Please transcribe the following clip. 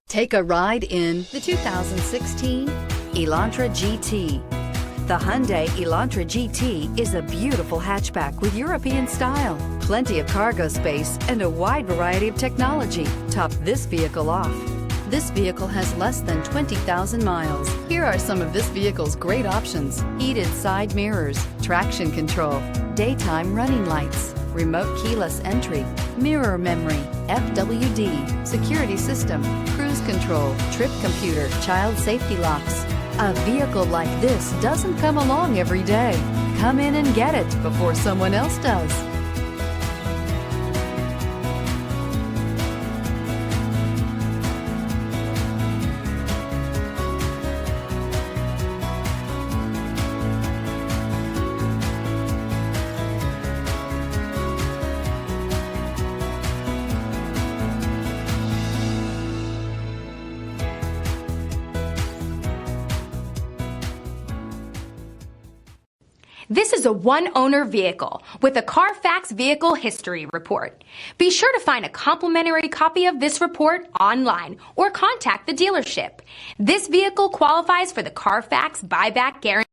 Take a ride in the 2016 Elantra GT. The Hyundai Elantra GT is a beautiful hatchback with European style. Plenty of cargo space and a wide variety of technology top this vehicle off. This vehicle has less than 20,000 miles. Here are some of this vehicle's great options: heated side mirrors, traction control, daytime running lights, remote keyless entry, mirror memory, FWD, security system, cruise control, trip computer, child safety locks. A vehicle like this doesn't come along every day. Come in and get it before someone else does. This is a one-owner vehicle with a Carfax Vehicle History Report. Be sure to find a complimentary copy of this report online or contact the dealership. This vehicle qualifies for the Carfax Buyback Guarantee.